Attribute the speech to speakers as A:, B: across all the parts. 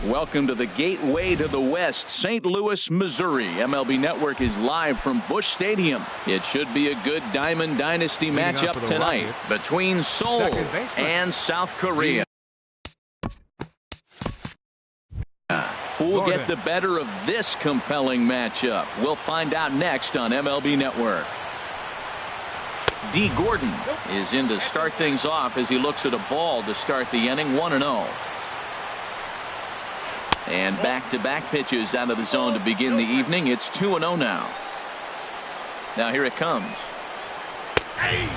A: Welcome to the gateway to the West, St. Louis, Missouri. MLB Network is live from Busch Stadium. It should be a good Diamond Dynasty matchup tonight between Seoul and South Korea. Who'll get the better of this compelling matchup? We'll find out next on MLB Network. D. Gordon is in to start things off as he looks at a ball to start the inning, 1-0. And back-to-back pitches out of the zone to begin the evening. It's 2-0 now. Now here it comes.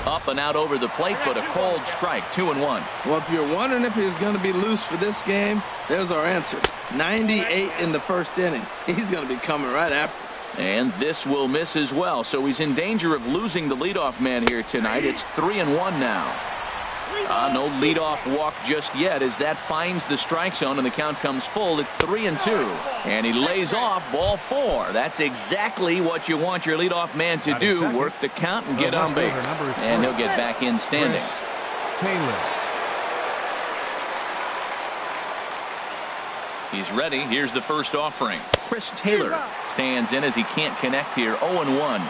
A: Up and out over the plate, but a cold strike, 2-1.
B: Well, if you're wondering if he's going to be loose for this game, there's our answer. 98 in the first inning. He's going to be coming right after.
A: And this will miss as well, so he's in danger of losing the leadoff man here tonight. It's 3-1 now. No leadoff walk just yet as that finds the strike zone and the count comes full at 3-2. And he lays off ball 4. That's exactly what you want your leadoff man to do. Work the count and get on base. And he'll get back in standing. He's ready. Here's the first offering. Chris Taylor stands in as he can't connect here. 0-1.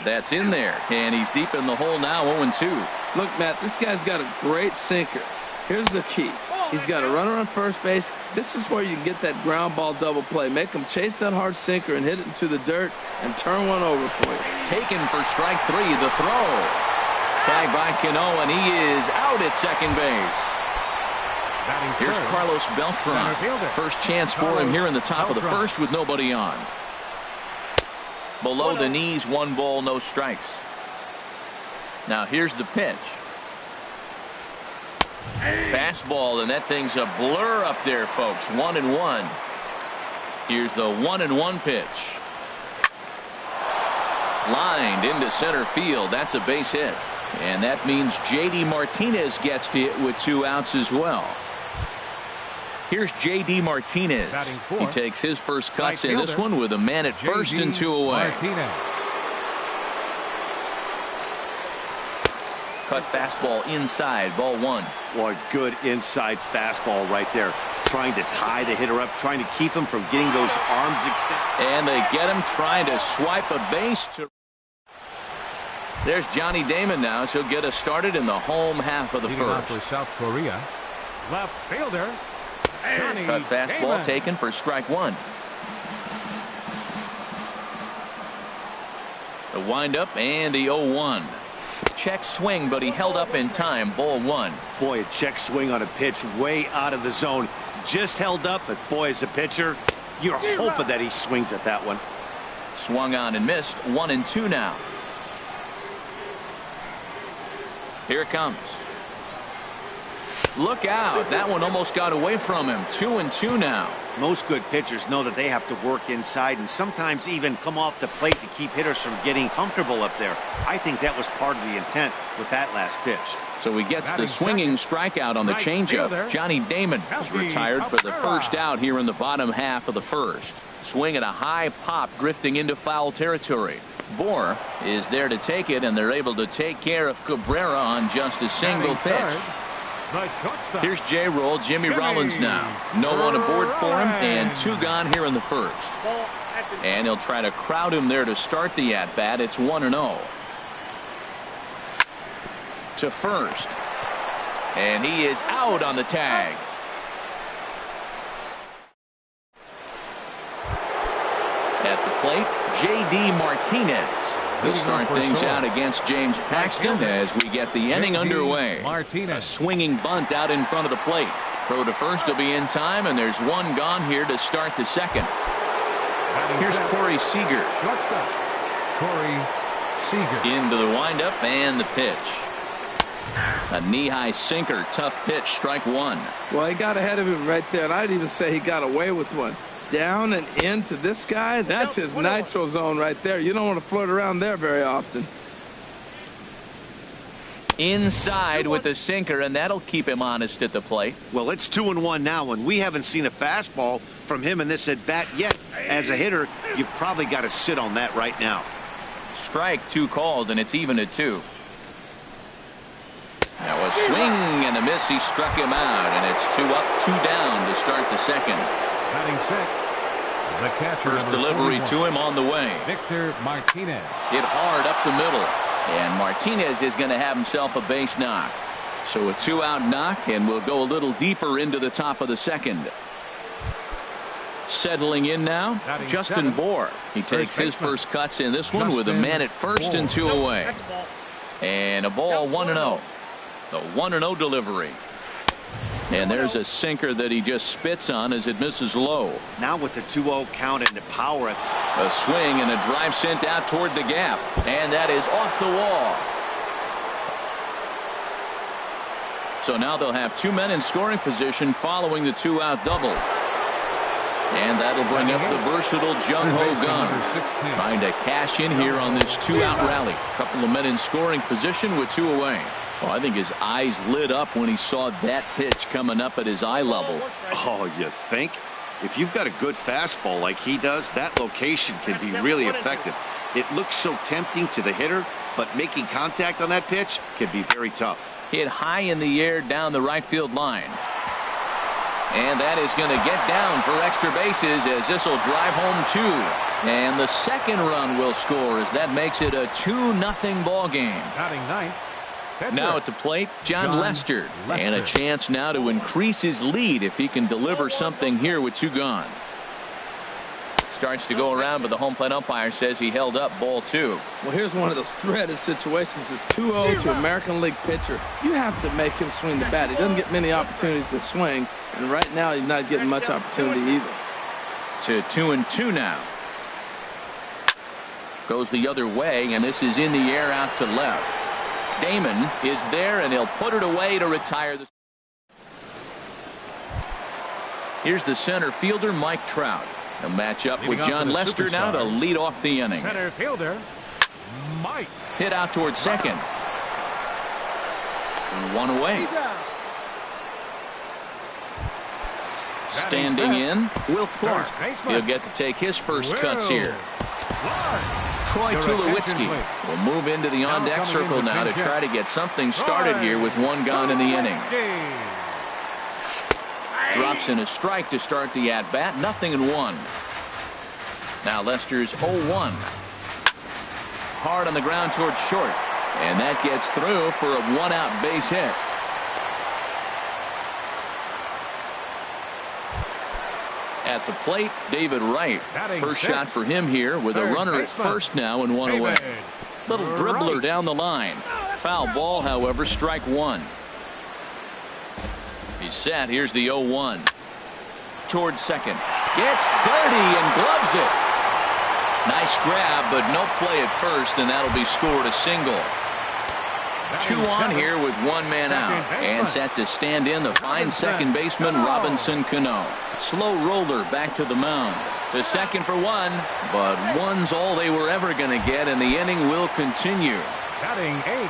A: That's in there, and he's deep in the hole now, 0-2.
B: Look, Matt, this guy's got a great sinker. Here's the key. He's got a runner on first base. This is where you get that ground ball double play. Make him chase that hard sinker and hit it into the dirt and turn one over for you.
A: Taken for strike 3, the throw. Tagged by Cano, and he is out at second base. Here's Carlos Beltran. First chance for him here in the top of the first with nobody on. Below the knees, 1 ball, no strikes. Now here's the pitch. Fastball, and that thing's a blur up there, folks. 1-1. Here's the 1-1 pitch. Lined into center field. That's a base hit. And that means J.D. Martinez gets to it with 2 outs as well. Here's J.D. Martinez. He takes his first cuts in this one with a man at first and 2 away. Cut fastball inside, ball 1.
C: Boy, good inside fastball right there. Trying to tie the hitter up, trying to keep him from getting those arms extended.
A: And they get him trying to swipe a base. There's Johnny Damon now, so he'll get us started in the home half of the first.
D: For South Korea, left fielder.
A: Cut fastball taken for strike 1. The windup and the 0-1. Check swing, but he held up in time. Ball 1.
C: Boy, a check swing on a pitch way out of the zone. Just held up, but boy, as a pitcher, you're hoping that he swings at that one.
A: Swung on and missed. 1-2 now. Here it comes. Look out. That one almost got away from him. 2-2 now.
C: Most good pitchers know that they have to work inside and sometimes even come off the plate to keep hitters from getting comfortable up there. I think that was part of the intent with that last pitch.
A: So he gets the swinging strikeout on the changeup. Johnny Damon is retired for the first out here in the bottom half of the first. Swing at a high pop, drifting into foul territory. Bohr is there to take it, and they're able to take care of Cabrera on just a single pitch. Here's J-Roll, Jimmy Rollins now. No one aboard for him, and 2 gone here in the first. And he'll try to crowd him there to start the at-bat. It's 1-0. To first. And he is out on the tag. At the plate, J.D. Martinez. He'll start things out against James Paxton as we get the inning underway. A swinging bunt out in front of the plate. Throw to first will be in time, and there's 1 gone here to start the second. Here's Corey Seager. Into the windup and the pitch. A knee-high sinker, tough pitch, strike 1.
B: Well, he got ahead of him right there, and I'd even say he got away with one. Down and into this guy, that's his nitro zone right there. You don't want to float around there very often.
A: Inside with the sinker, and that'll keep him honest at the plate.
C: Well, it's 2-1 now, and we haven't seen a fastball from him in this at-bat yet. As a hitter, you've probably got to sit on that right now.
A: Strike 2 called, and it's even at 2. Now A swing and a miss. He struck him out, and it's 2 up, 2 down to start the second.
D: Batting six, the catcher.
A: First delivery to him on the way.
D: Victor Martinez.
A: Hit hard up the middle, and Martinez is going to have himself a base knock. So a 2-out knock, and we'll go a little deeper into the top of the second. Settling in now, Justin Bohr. He takes his first cuts in this one with a man at first and 2 away. And a ball 1-0. The 1-0 delivery. And there's a sinker that he just spits on as it misses low.
C: Now with the 2-0 count and the power.
A: A swing and a drive sent out toward the gap. And that is off the wall. So now they'll have 2 men in scoring position following the 2-out double. And that'll bring up the versatile Jung Ho Gun, trying to cash in here on this 2-out rally. A couple of men in scoring position with 2 away. Well, I think his eyes lit up when he saw that pitch coming up at his eye level.
C: Oh, you think? If you've got a good fastball like he does, that location can be really effective. It looks so tempting to the hitter, but making contact on that pitch can be very tough.
A: Hit high in the air down the right field line. And that is going to get down for extra bases as this will drive home 2. And the second run will score as that makes it a 2-0 ball game.
D: Batting ninth.
A: Now at the plate, John Lester. And a chance now to increase his lead if he can deliver something here with 2 gone. Starts to go around, but the home plate umpire says he held up ball 2.
B: Well, here's one of those dreaded situations. It's 2-0 to American League pitcher. You have to make him swing the bat. He doesn't get many opportunities to swing, and right now he's not getting much opportunity either.
A: To 2-2 now. Goes the other way, and this is in the air out to left. Damon is there, and he'll put it away to retire the. Here's the center fielder, Mike Trout. He'll match up with John Lester now to lead off the inning.
D: Center fielder, Mike.
A: Hit out towards second. And 1 away. Standing in, Will Clark. He'll get to take his first cuts here. Troy Tulowitzki will move into the on-deck circle now to try to get something started here with 1 gone in the inning. Drops in a strike to start the at-bat. 0-1. Now Lester's 0-1. Hard on the ground towards short. And that gets through for a 1-out base hit. At the plate, David Wright. First shot for him here with a runner at first now and 1 away. Little dribbler down the line. Foul ball, however, strike 1. He's set. Here's the 0-1. Towards second. Gets dirty and gloves it. Nice grab, but no play at first, and that'll be scored a single. 2 on here with 1 man out. And set to stand in the fine second baseman, Robinson Cano. Slow roller back to the mound. To second for 1, but 1's all they were ever going to get, and the inning will continue.
D: Batting 8.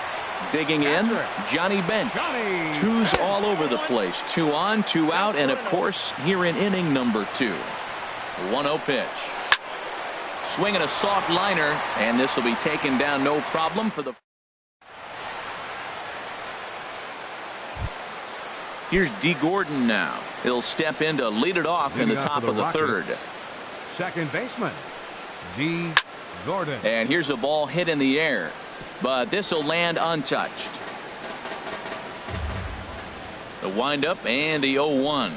A: Digging in, Johnny Bench. 2's all over the place. 2 on, 2 out, and of course, here in inning number 2. 1-0 pitch. Swinging a soft liner, and this will be taken down no problem for the. Here's D. Gordon now. He'll step in to lead it off in the top of the third.
D: Second baseman, D. Gordon.
A: And here's a ball hit in the air, but this will land untouched. The windup and the 0-1.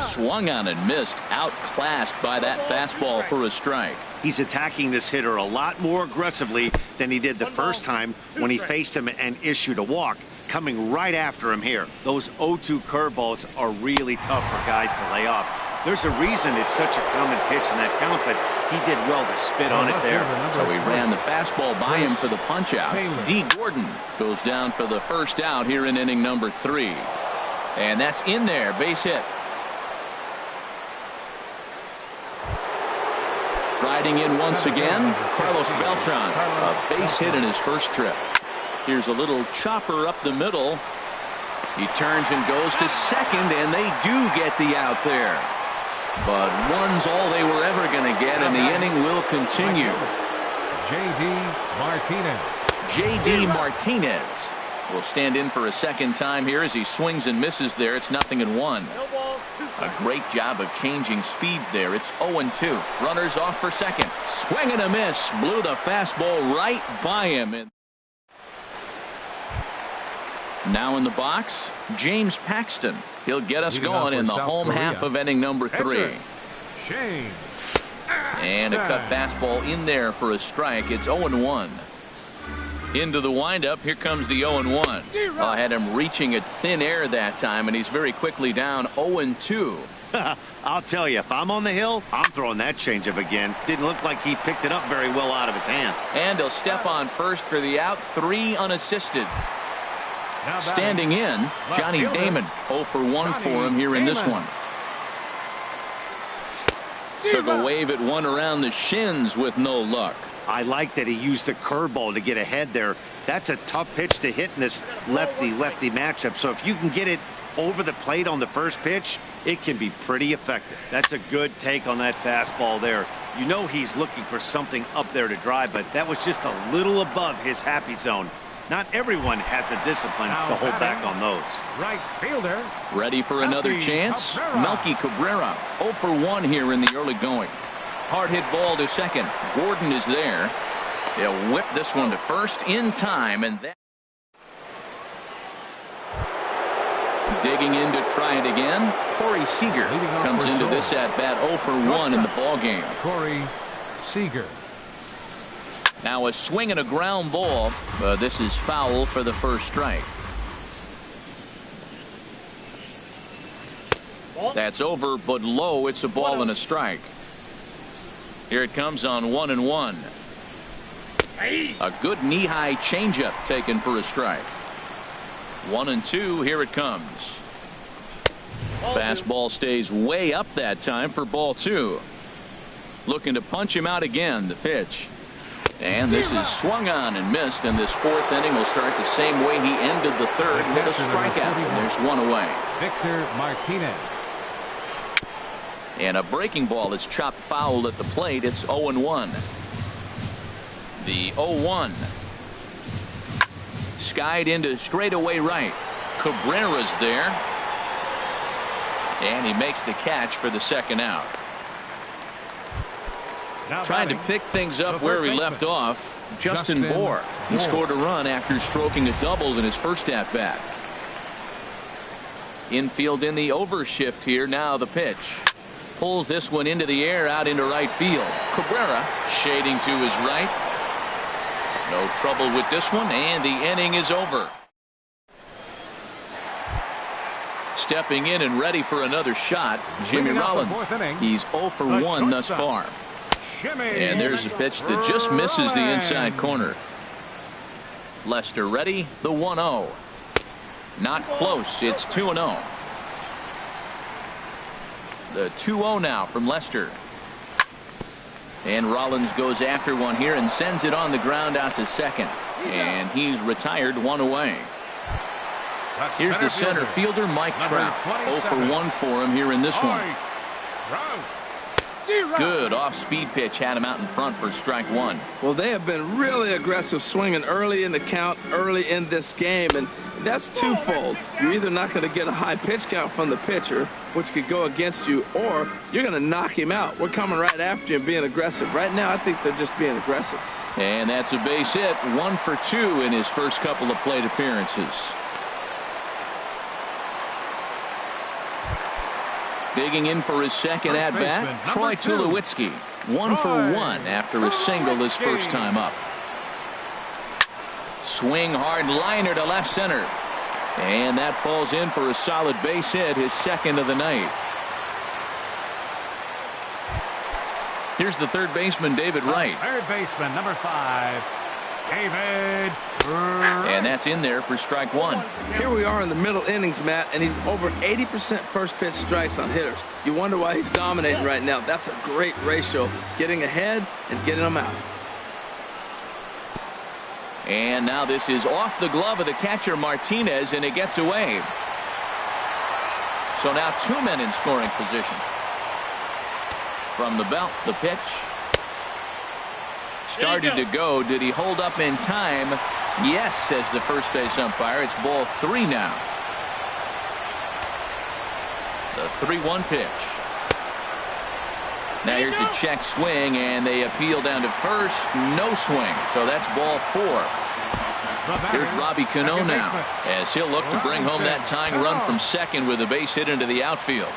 A: Swung on and missed, outclassed by that fastball for a strike.
C: He's attacking this hitter a lot more aggressively than he did the first time when he faced him and issued a walk. Coming right after him here. Those 0-2 curveballs are really tough for guys to lay off. There's a reason it's such a common pitch in that count, but he did well to spit on it there.
A: So he ran the fastball by him for the punch out. D. Gordon goes down for the first out here in inning number 3. And that's in there, base hit. Striding in once again, Carlos Beltran, a base hit in his first trip. Here's a little chopper up the middle. He turns and goes to second, and they do get the out there. But 1's all they were ever going to get, and the inning will continue.
D: J.D. Martinez.
A: J.D. Martinez will stand in for a second time here as he swings and misses there. It's 0-1. A great job of changing speeds there. It's 0-2. Runners off for second. Swing and a miss. Blew the fastball right by him. Now in the box, James Paxton. He'll get us going in the home half of inning number 3.
D: Shane.
A: And a cut fastball in there for a strike. It's 0-1. Into the windup. Here comes the 0-1. I had him reaching at thin air that time, and he's very quickly down 0-2.
C: I'll tell you, if I'm on the hill, I'm throwing that changeup again. Didn't look like he picked it up very well out of his hand.
A: And he'll step on first for the out. 3 unassisted. Standing in, Johnny Damon. 0 for 1 for him here in this one. Took a wave at one around the shins with no luck.
C: I like that he used the curveball to get ahead there. That's a tough pitch to hit in this lefty-lefty matchup. So if you can get it over the plate on the first pitch, it can be pretty effective. That's a good take on that fastball there. You know he's looking for something up there to drive, but that was just a little above his happy zone. Not everyone has the discipline to hold back on those.
D: Right fielder.
A: Ready for another chance? Melky Cabrera. 0 for 1 here in the early going. Hard hit ball to second. Gordon is there. They'll whip this one to first in time, and that digging in to try it again. Corey Seager comes into this at bat 0 for 1 in the ball game.
D: Corey Seager.
A: Now a swing and a ground ball. This is foul for the first strike. That's over, but low. It's a ball and a strike. Here it comes on 1-1. A good knee-high changeup taken for a strike. 1-2. Here it comes. Fastball stays way up that time for ball 2. Looking to punch him out again. The pitch. And this is swung on and missed, and this 4th inning will start the same way he ended the 3rd with a strikeout. And there's one away.
D: Victor Martinez.
A: And a breaking ball is chopped foul at the plate. It's 0-1. The 0-1. Skied into straightaway right. Cabrera's there. And he makes the catch for the second out. Trying to pick things up where he left off. Justin Bohr. He scored a run after stroking a double in his first at bat. Infield in the overshift here. Now the pitch. Pulls this one into the air out into right field. Cabrera shading to his right. No trouble with this one, and the inning is over. Stepping in and ready for another shot, Jimmy Rollins. He's 0 for 1 thus far. And there's a pitch that just misses the inside corner. Lester ready, the 1-0. Not close, it's 2-0. The 2-0 now from Lester. And Rollins goes after one here and sends it on the ground out to second. And he's retired, 1 away. Here's the center fielder, Mike Trout. 0 for 1 for him here in this one. Good off-speed pitch had him out in front for strike 1.
B: Well, they have been really aggressive swinging early in the count, early in this game, and that's twofold. You're either not going to get a high pitch count from the pitcher, which could go against you, or you're going to knock him out. We're coming right after you and being aggressive. Right now, I think they're just being aggressive.
A: And that's a base hit. 1 for 2 in his first couple of plate appearances. Digging in for his second at-bat, Troy Tulowitzki. 1 for 1 after a single his first time up. Swing hard liner to left center. And that falls in for a solid base hit, his second of the night. Here's the third baseman, David Wright.
D: Third baseman, number 5, David.
A: And that's in there for strike 1.
B: Here we are in the middle innings, Matt, and he's over 80% first pitch strikes on hitters. You wonder why he's dominating right now. That's a great ratio, getting ahead and getting them out.
A: And now this is off the glove of the catcher Martinez, and it gets away. So now 2 men in scoring position. From the belt, the pitch. Started to go. Did he hold up in time? Yes, says the first base umpire. It's ball 3 now. The 3-1 pitch. Now here's a check swing, and they appeal down to first. No swing, so that's ball 4. Here's Robbie Cano now, as he'll look to bring home that tying run from second with a base hit into the outfield.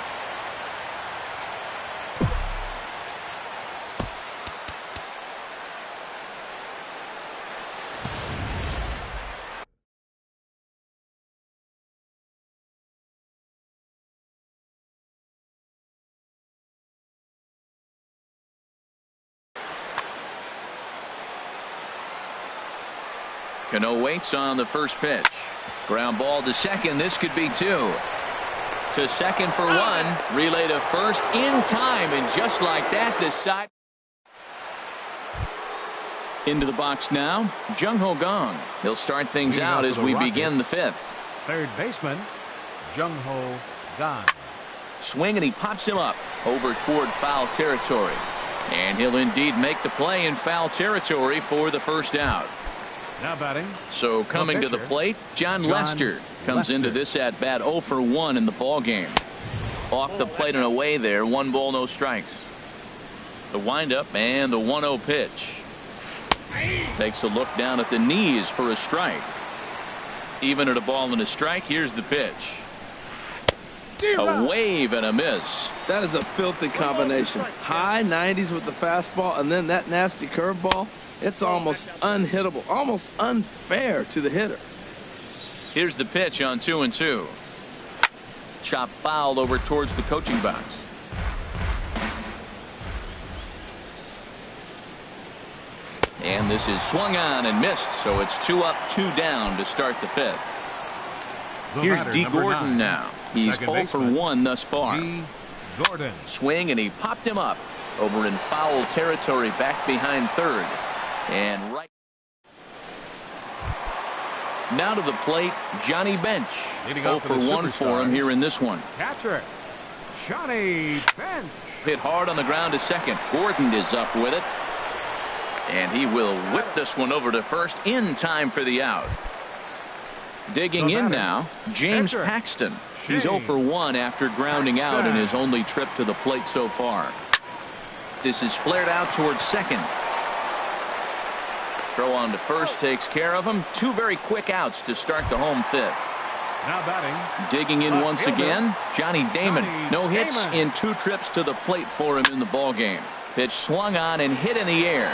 A: Cano waits on the first pitch. Ground ball to second. This could be 2. To second for 1. Relay to first in time. And just like that, this side. Into the box now, Jung Ho Gong. He'll start things out as we begin the 5th.
D: Third baseman, Jung Ho Gong.
A: Swing, and he pops him up over toward foul territory. And he'll indeed make the play in foul territory for the first out.
D: Now batting.
A: So coming to the plate, John Lester comes into this at bat 0 for 1 in the ball game. Off the plate and away there, 1 ball, no strikes. The windup and the 1-0 pitch. Takes a look down at the knees for a strike. Even at a ball and a strike, here's the pitch. A wave and a miss.
B: That is a filthy combination. High 90s with the fastball, and then that nasty curveball. It's almost unhittable, almost unfair to the hitter.
A: Here's the pitch on 2-2. Chop foul over towards the coaching box. And this is swung on and missed, so it's 2 up, 2 down to start the 5th. Here's D. Gordon now. He's 0 for 1 thus far.
D: D. Gordon.
A: Swing, and he popped him up over in foul territory back behind third. And right now to the plate, Johnny Bench. 0 for 1 for him here in this one.
D: Catcher, Johnny Bench.
A: Hit hard on the ground to second. Gordon is up with it. And he will whip this one over to first in time for the out. Digging in now, James Paxton. He's 0 for 1 after grounding out in his only trip to the plate so far. This is flared out towards second. Throw on to first takes care of him. 2 very quick outs to start the home 5th.
D: Now batting.
A: Digging in once again, Johnny Damon. No hits in 2 trips to the plate for him in the ball game. Pitch swung on and hit in the air.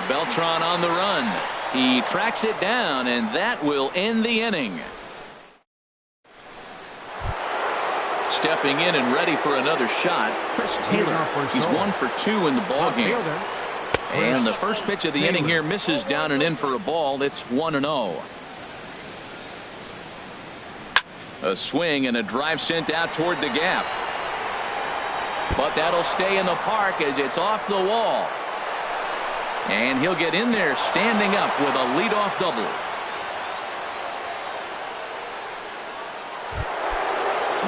A: Beltran on the run. He tracks it down, and that will end the inning. Stepping in and ready for another shot, Chris Taylor. He's 1 for 2 in the ball game. And the first pitch of the inning here misses down and in for a ball. It's 1-0. A swing and a drive sent out toward the gap. But that'll stay in the park as it's off the wall. And he'll get in there standing up with a leadoff double.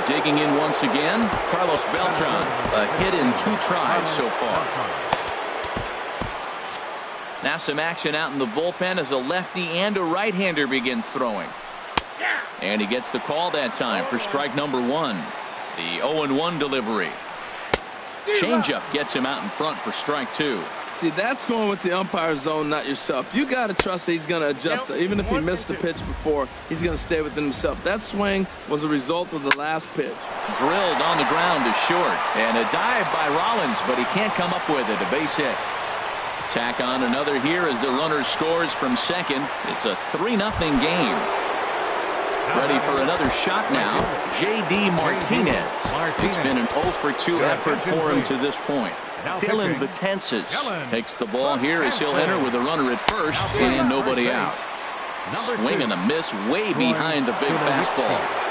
A: Digging in once again, Carlos Beltran. A hit in 2 tries so far. Now some action out in the bullpen as a lefty and a right-hander begin throwing. And he gets the call that time for strike number 1. The 0-1 delivery. Changeup gets him out in front for strike 2.
B: See, that's going with the umpire's zone, not yourself. You got to trust that he's going to adjust. Even if he missed the pitch before, he's going to stay within himself. That swing was a result of the last pitch.
A: Drilled on the ground to short. And a dive by Rollins, but he can't come up with it. A base hit. Tack on another here as the runner scores from second. It's a 3-0 game. Ready for another shot now, J.D. Martinez. It's been an 0 for 2 effort for him to this point. Dylan Betances takes the ball here as he'll enter with a runner at first and nobody out. Swing and a miss way behind the big fastball.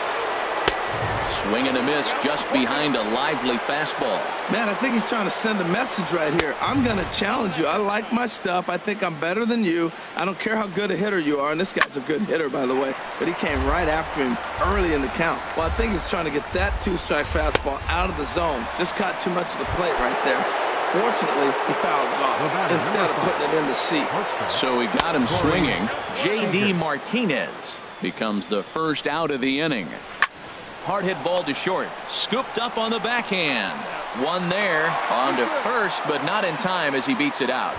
A: Swing and a miss just behind a lively fastball.
B: Man, I think he's trying to send a message right here. I'm going to challenge you. I like my stuff. I think I'm better than you. I don't care how good a hitter you are. And this guy's a good hitter, by the way. But he came right after him early in the count. Well, I think he's trying to get that 2-strike fastball out of the zone. Just caught too much of the plate right there. Fortunately, he fouled it off instead of putting it in the seats.
A: So he got him swinging. J.D. Martinez becomes the first out of the inning. Hard hit ball to short. Scooped up on the backhand. One there on to first, but not in time as he beats it out.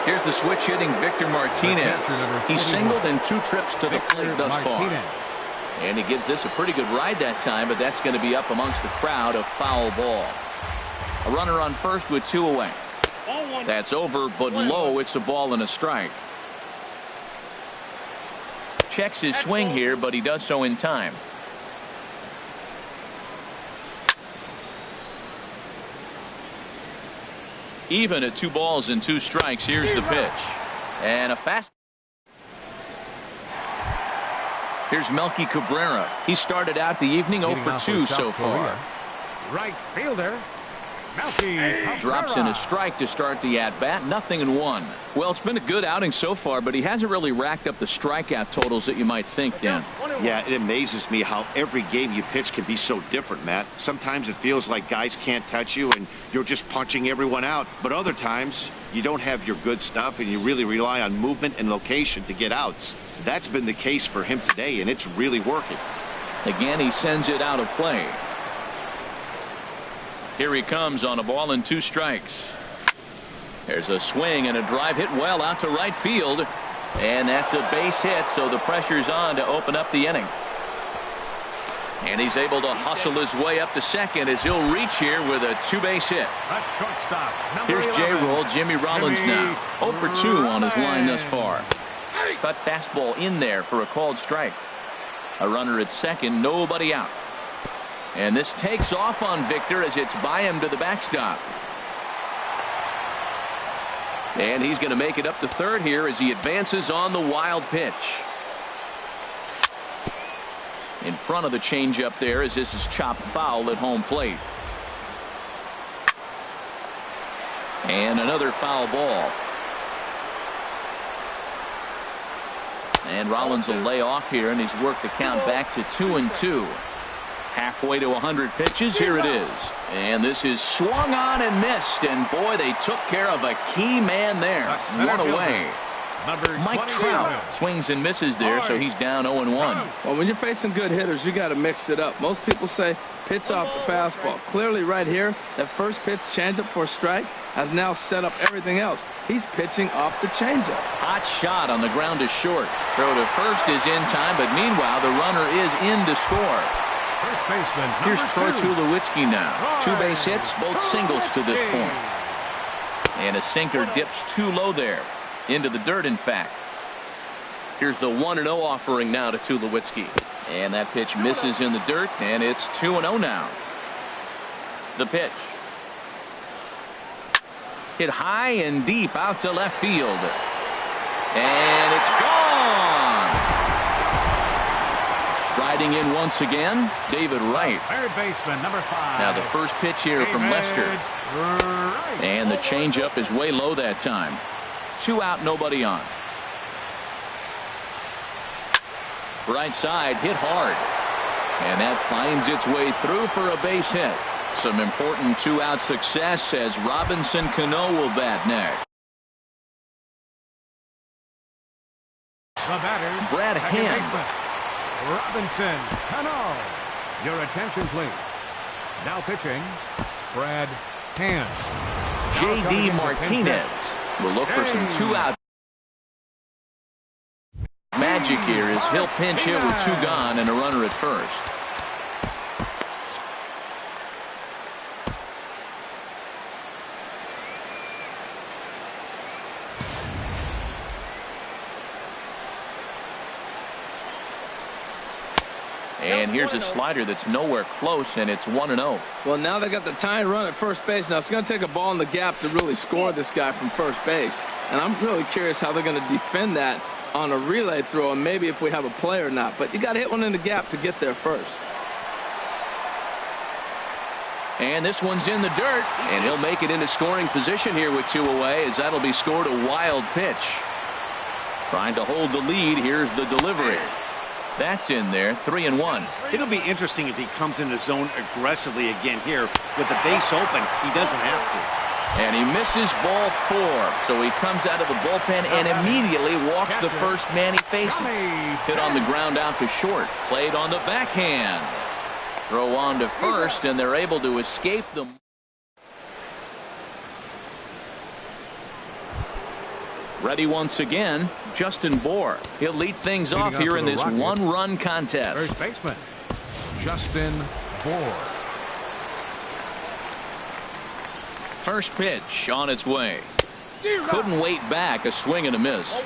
A: Here's the switch hitting Victor Martinez. He singled in 2 trips to the plate thus far. And he gives this a pretty good ride that time, but that's going to be up amongst the crowd. A foul ball. A runner on first with 2 away. That's over, but low. It's a ball and a strike. Checks his swing here, but he does so in time. Even at 2 balls and 2 strikes. Here's the pitch. And a fast. Here's Melky Cabrera. He started out the evening 0 for 2 so far.
D: Right fielder. Melky
A: drops in a strike to start the at-bat. 0-1. Well, it's been a good outing so far, but he hasn't really racked up the strikeout totals that you might think, Dan.
C: Yeah, it amazes me how every game you pitch can be so different, Matt. Sometimes it feels like guys can't touch you and you're just punching everyone out. But other times you don't have your good stuff and you really rely on movement and location to get outs. That's been the case for him today, and it's really working.
A: Again, he sends it out of play. Here he comes on a ball and 2 strikes. There's a swing and a drive hit well out to right field. And that's a base hit, so the pressure's on to open up the inning. And he's able to hustle his way up to second as he'll reach here with a 2-base hit. Here's J-Roll, Jimmy Rollins now. 0 for 2 on his line thus far. Cut fastball in there for a called strike. A runner at second, nobody out. And this takes off on Victor as it's by him to the backstop. And he's going to make it up to third here as he advances on the wild pitch. In front of the changeup there as this is chopped foul at home plate. And another foul ball. And Rollins will lay off here, and he's worked the count back to 2-2. Halfway to 100 pitches. Here it is. And this is swung on and missed. And boy, they took care of a key man there. One away. Mike Trout swings and misses there, so he's down 0-1.
B: Well, when you're facing good hitters, you got to mix it up. Most people say pitch off the fastball. Clearly right here, that first pitch changeup for a strike has now set up everything else. He's pitching off the changeup.
A: Hot shot on the ground is short. Throw to first is in time, but meanwhile the runner is in to score. Here's Troy Tulowitzki now. 2 base hits, both singles to this point. And a sinker dips too low there. Into the dirt, in fact. Here's the 1-0 offering now to Tulowitzki. And that pitch misses in the dirt, and it's 2-0 now. The pitch. Hit high and deep out to left field. And it's gone. Riding in once again, David Wright.
D: Third baseman, number 5.
A: Now the first pitch here from Lester. And the changeup is way low that time. 2 out, nobody on. Right side, hit hard. And that finds its way through for a base hit. Some important 2-out success as Robinson Cano will bat next.
D: The batter,
A: Brad Hand.
D: Robinson Cano. Your attention, please. Now pitching, Brad Hand.
A: J.D. Martinez will look for some 2-out. Magic here is he'll pinch hit with 2 gone and a runner at first. And here's a slider that's nowhere close, and it's 1-0.
B: Well, now they got the tying run at first base. Now it's going to take a ball in the gap to really score this guy from first base. And I'm really curious how they're going to defend that on a relay throw, and maybe if we have a play or not. But you got to hit one in the gap to get there first.
A: And this one's in the dirt, and he'll make it into scoring position here with 2 away, as that'll be scored a wild pitch. Trying to hold the lead. Here's the delivery. That's in there, 3-1.
C: It'll be interesting if he comes in the zone aggressively again here. With the base open, he doesn't have to.
A: And he misses ball 4. So he comes out of the bullpen and immediately walks the first man he faces. Hit on the ground out to short. Played on the backhand. Throw on to first, and they're able to escape them. Ready once again, Justin Bohr. He'll lead things off here in this one-run contest.
D: First baseman, Justin Bohr.
A: First pitch on its way. Couldn't wait back. A swing and a miss.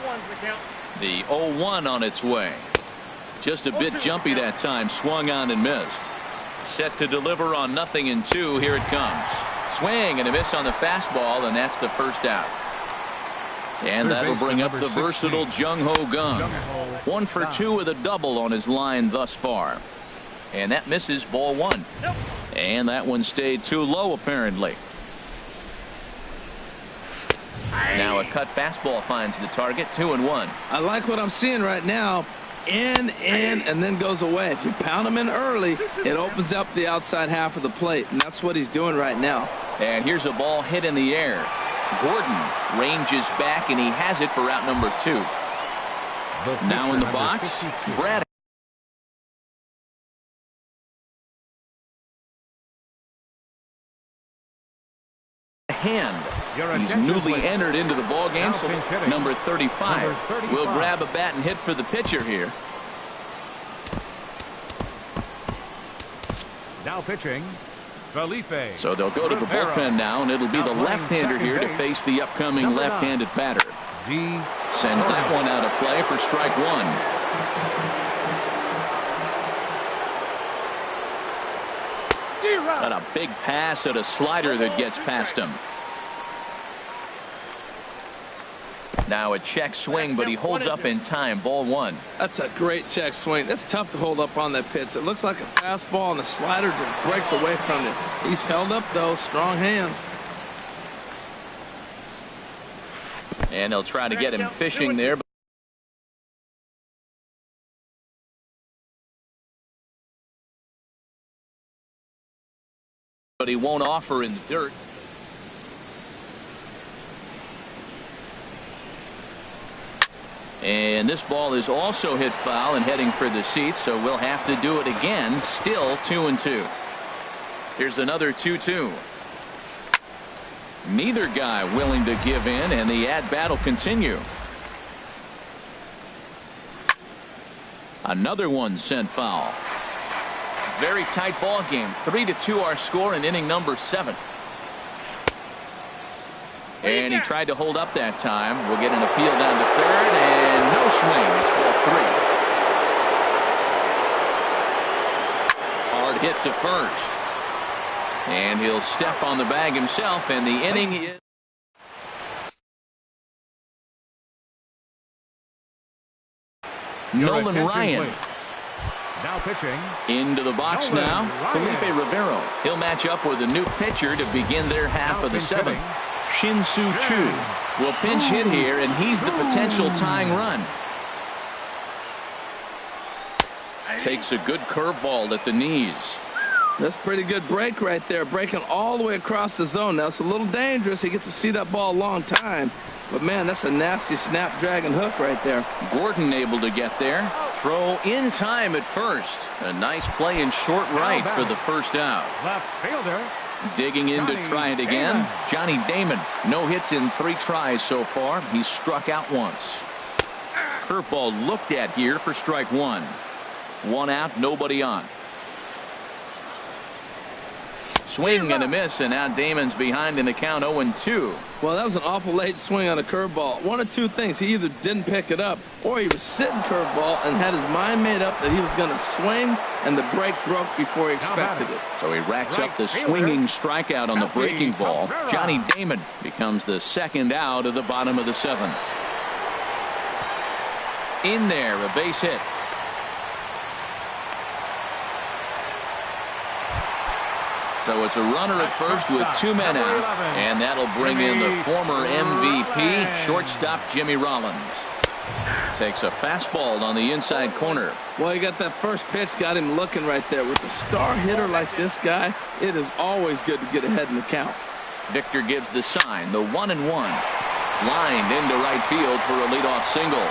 A: The 0-1 on its way. Just a bit jumpy that time. Swung on and missed. Set to deliver on 0-2. Here it comes. Swing and a miss on the fastball, and that's the first out. And that'll bring up the versatile Jung Ho Gung. 1 for 2 with a double on his line thus far. And that misses ball 1. And that one stayed too low apparently. Now a cut fastball finds the target. 2-1.
B: I like what I'm seeing right now. In, and then goes away. If you pound him in early, it opens up the outside half of the plate, and that's what he's doing right now.
A: And here's a ball hit in the air. Gordon ranges back, and he has it for out number 2. Now in the box, Brad. Hand. He's newly entered into the ball game, so number 35 will grab a bat and hit for the pitcher here.
D: Now pitching, Felipe.
A: So they'll go to the bullpen now, and it'll be the left-hander here to face the upcoming left-handed batter. Sends that one out of play for strike 1. Got a big pass at a slider that gets past him. Now a check swing, but he holds up in time. Ball 1.
B: That's a great check swing. That's tough to hold up on that pitch. It looks like a fastball, and the slider just breaks away from it. He's held up, though. Strong hands.
A: And they'll try to get him fishing there. But he won't offer in the dirt. And this ball is also hit foul and heading for the seats, so we'll have to do it again. Still 2-2. Here's another 2-2. Neither guy willing to give in, and the at-bat will continue. Another one sent foul. Very tight ball game. 3-2 our score in inning number 7. And he tried to hold up that time. We'll get an appeal down to third, and no swing. It's ball 3. Hard hit to first. And he'll step on the bag himself, and the inning is... Nolan Ryan.
D: Now pitching.
A: Into the box now. Felipe Rivero. He'll match up with a new pitcher to begin their half of the 7th. Shin-Soo Choo will pinch hit here, and he's the potential tying run. Takes a good curveball at the knees.
B: That's a pretty good break right there. Breaking all the way across the zone. Now, it's a little dangerous. He gets to see that ball a long time. But, man, that's a nasty snapdragon hook right there.
A: Gordon able to get there. Throw in time at first. A nice play in short right for the first out.
D: Left fielder.
A: Digging in to try it again. Johnny Damon. No hits in 3 tries so far. He's struck out once. Curveball looked at here for strike 1. 1 out, nobody on. Swing and a miss, and now Damon's behind in the count 0-2.
B: Well, that was an awful late swing on a curveball. One of two things. He either didn't pick it up, or he was sitting curveball and had his mind made up that he was going to swing, and the break broke before he expected it.
A: So he racks up the swinging strikeout on the breaking ball. Johnny Damon becomes the second out of the bottom of the 7th. In there, a base hit. So it's a runner at first with 2 men out, and that'll bring in the former MVP, shortstop Jimmy Rollins. Takes a fastball on the inside corner.
B: Well, you got that first pitch, got him looking right there. With a star hitter like this guy, it is always good to get ahead in the count.
A: Victor gives the sign, the 1-1. Lined into right field for a leadoff single.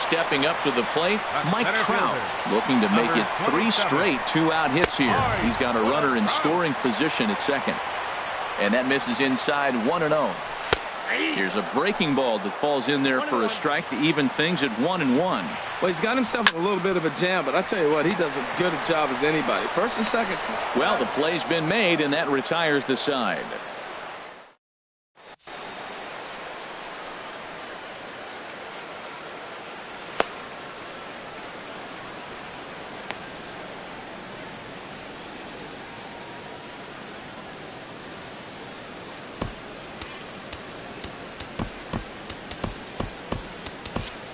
A: Stepping up to the plate, Mike Trout, looking to make it 3 straight 2-out hits here. He's got a runner in scoring position at second. And that misses inside 1-0. Here's a breaking ball that falls in there for a strike to even things at 1-1.
B: Well, he's got himself in a little bit of a jam, but I tell you what, he does as good a job as anybody. First and second.
A: Well, the play's been made, and that retires the side.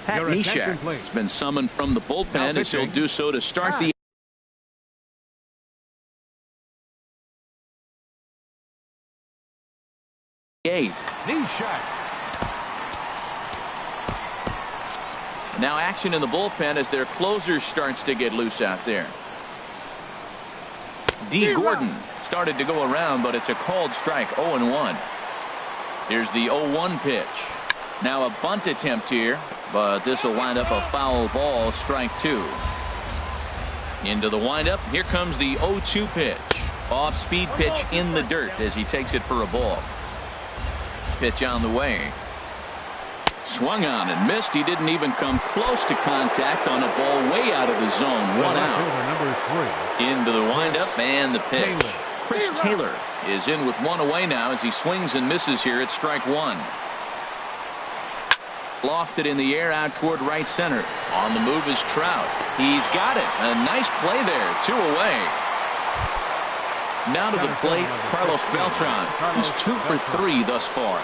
A: Pat Neshek has been summoned from the bullpen as he'll do so to start the eighth. Now action in the bullpen as their closer starts to get loose out there. D. Gordon started to go around, but it's a called strike. 0-1. Here's the 0-1 pitch. Now a bunt attempt here, but this will wind up a foul ball, strike 2. Into the windup. Here comes the 0-2 pitch. Off-speed pitch in the dirt as he takes it for a ball. Pitch on the way. Swung on and missed. He didn't even come close to contact on a ball way out of the zone. 1 out. Into the windup and the pitch. Chris Taylor is in with 1 away now as he swings and misses here at strike 1. Lofted in the air out toward right center. On the move is Trout. He's got it. A nice play there. 2 away. Now to the plate, Carlos Beltran. He's 2 for 3 thus far.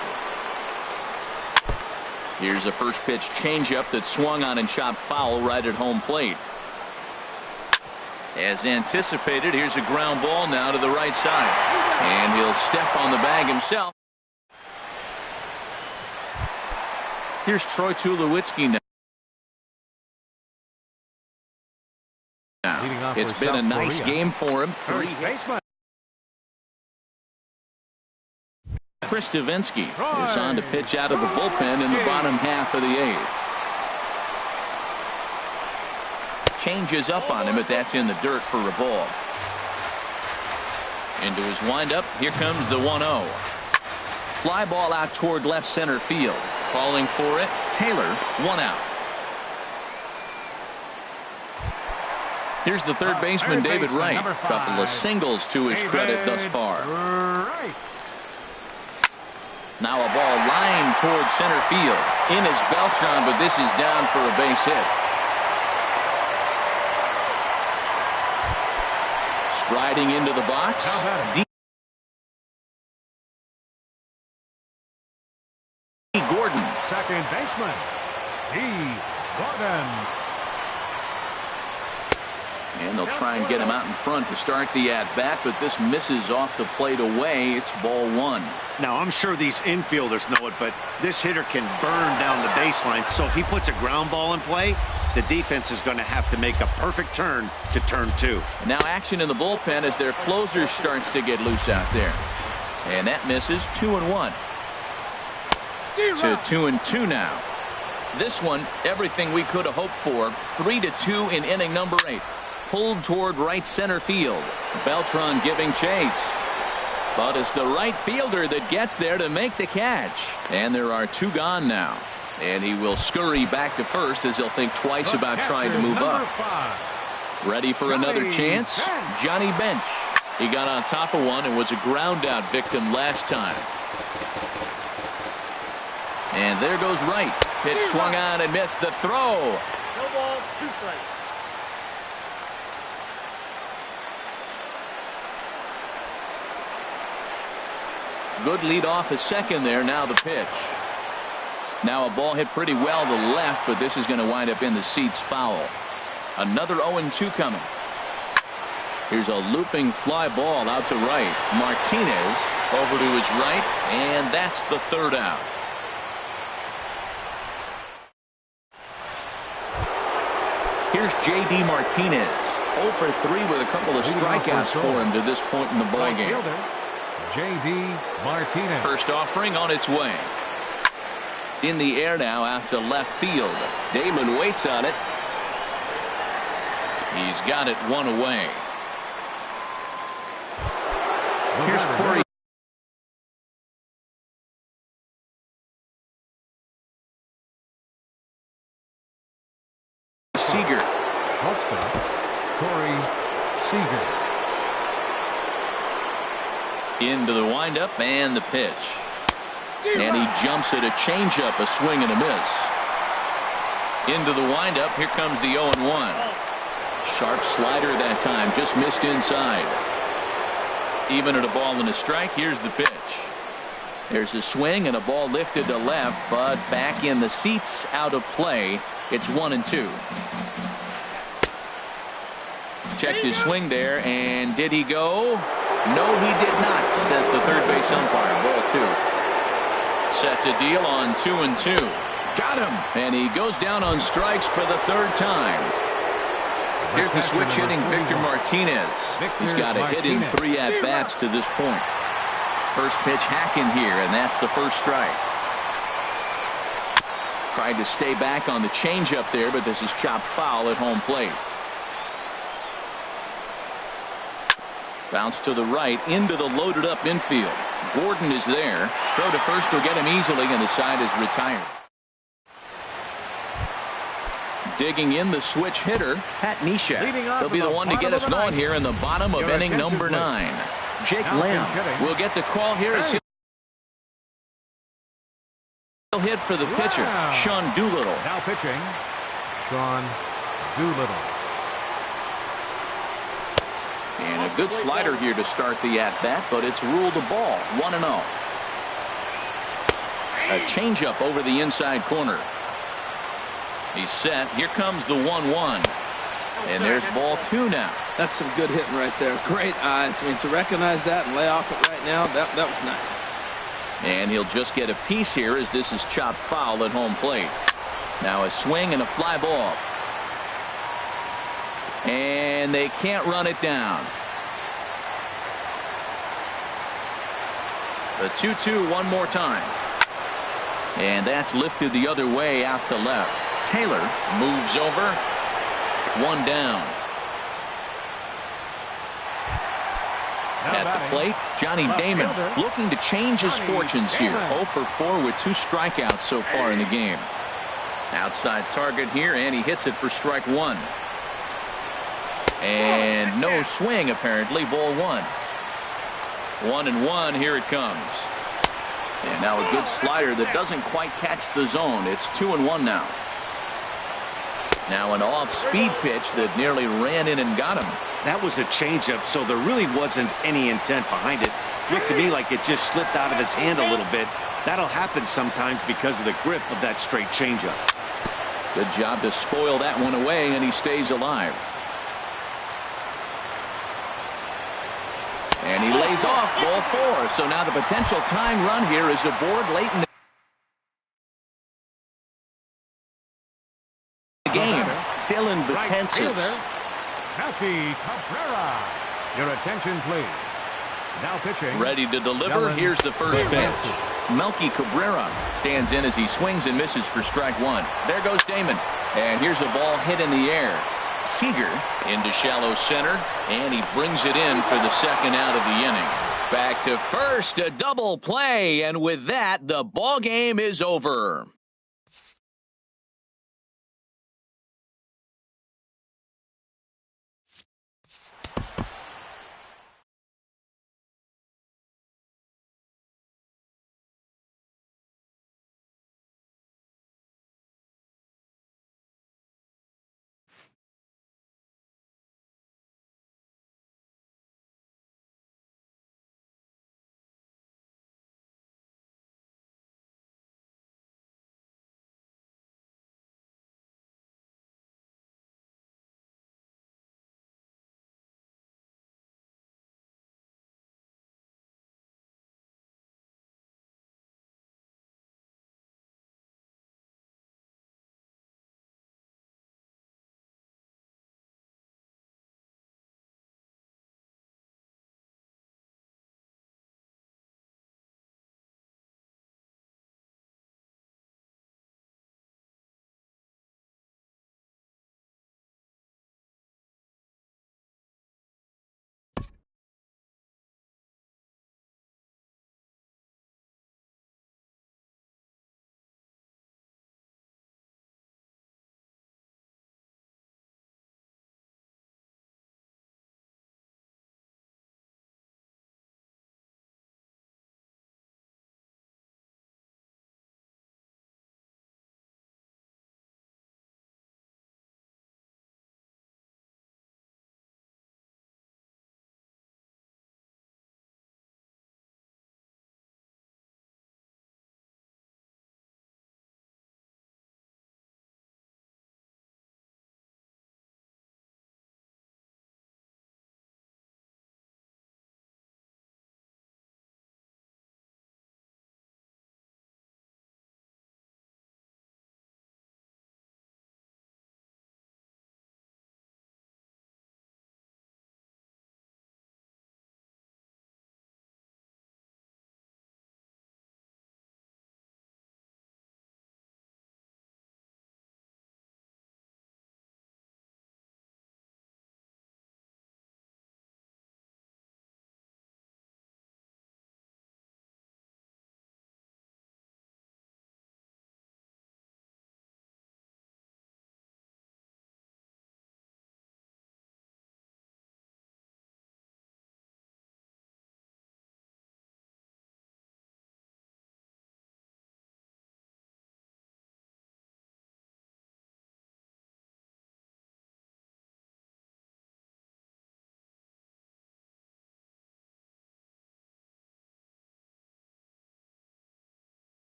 A: Here's a first pitch changeup that swung on and chopped foul right at home plate. As anticipated, here's a ground ball now to the right side. And he'll step on the bag himself. Here's Troy Tulowitzki now. It's been a nice game for him. 3 hits. Chris Davinsky is on to pitch out of the bullpen in the bottom half of the 8th. Changes up on him, but that's in the dirt for a ball. Into his windup. Here comes the 1-0. Fly ball out toward left center field. Calling for it, Taylor. 1 out. Here's the third baseman, David Wright. Couple of singles to his credit thus far. Now a ball lined toward center field. In is Beltran, but this is down for a base hit. Striding into the box. Gordon.
D: Second baseman, D. Gordon.
A: And they'll try and get him out in front to start the at-bat, but this misses off the plate away. It's ball 1.
C: Now, I'm sure these infielders know it, but this hitter can burn down the baseline. So if he puts a ground ball in play, the defense is going to have to make a perfect turn to turn 2.
A: Now action in the bullpen as their closer starts to get loose out there. And that misses. 2-1. To 2-2 now. This one, everything we could have hoped for. 3-2 in inning number 8. Pulled toward right center field. Beltran giving chase. But it's the right fielder that gets there to make the catch. And there are 2 gone now. And he will scurry back to first as he'll think twice about trying to move up. Ready for another chance? Johnny Bench. He got on top of one and was a ground out victim last time. And there goes Wright. Pitch swung on and missed. The throw.
E: No ball, 2 strikes.
A: Good lead off a second there. Now the pitch. Now a ball hit pretty well to left, but this is going to wind up in the seats foul. Another 0-2 coming. Here's a looping fly ball out to right. Martinez Over to his right, and that's the third out. Here's J.D. Martinez. 0 for 3 with a couple of strikeouts for him to this point in the ballgame.
D: J.D. Martinez.
A: First offering on its way. In the air now out to left field. Damon waits on it. He's got it one away. Here's Corey. Seager.
D: Shortstop, Corey Seager.
A: Into the windup and the pitch. And he jumps at a changeup, a swing and a miss. Into the windup. Here comes the 0-1. Sharp slider that time, just missed inside. Even at a ball and a strike. Here's the pitch. There's a swing and a ball lifted to left, but back in the seats, out of play. It's 1-2. Checked his swing there, and did he go? No, he did not, says the third base umpire. Ball 2. Set to deal on 2-2. Got him, and he goes down on strikes for the third time. Here's the switch hitting Victor Martinez. He's got a hit in 3 at-bats to this point. First pitch hacking here, and that's the first strike. Tried to stay back on the changeup there, but this is chopped foul at home plate. Bounce to the right into the loaded up infield. Gordon is there. Throw to first will get him easily, and the side is retired. Digging in the switch hitter, Pat Neshek. He'll be the one to get us going here in the bottom of inning number 9. Jake Lamb will get the call here as he'll hit for the pitcher, Sean Doolittle.
D: Now pitching, Sean Doolittle.
A: And a good slider here to start the at-bat, but it's ruled a ball. 1-0. A changeup over the inside corner. He's set. Here comes the 1-1. And there's ball 2 now.
B: That's some good hitting right there. Great eyes. I mean, to recognize that and lay off it right now, that was nice.
A: And he'll just get a piece here as this is chopped foul at home plate. Now a swing and a fly ball. And they can't run it down. The 2-2 one more time. And that's lifted the other way out to left. Taylor moves over. 1 down. At the plate, Johnny Damon looking to change his fortunes here. 0 for 4 with 2 strikeouts so far in the game. Outside target here, and he hits it for strike 1. And no swing apparently. Ball 1. 1-1. Here it comes. And now a good slider that doesn't quite catch the zone. It's 2-1 now. Now an off-speed pitch that nearly ran in and got him.
C: That was a changeup, so there really wasn't any intent behind it. Looked to me like it just slipped out of his hand a little bit. That'll happen sometimes because of the grip of that straight changeup.
A: Good job to spoil that one away, and he stays alive. And he lays off ball 4. So now the potential tying run here is aboard late in the game. Dylan Betances.
D: Melky Cabrera. Your attention, please. Now pitching.
A: Ready to deliver. Here's the first pitch. Melky Cabrera stands in as he swings and misses for strike 1. There goes Damon. And here's a ball hit in the air. Seager into shallow center, and he brings it in for the second out of the inning. Back to first, a double play, and with that, the ball game is over.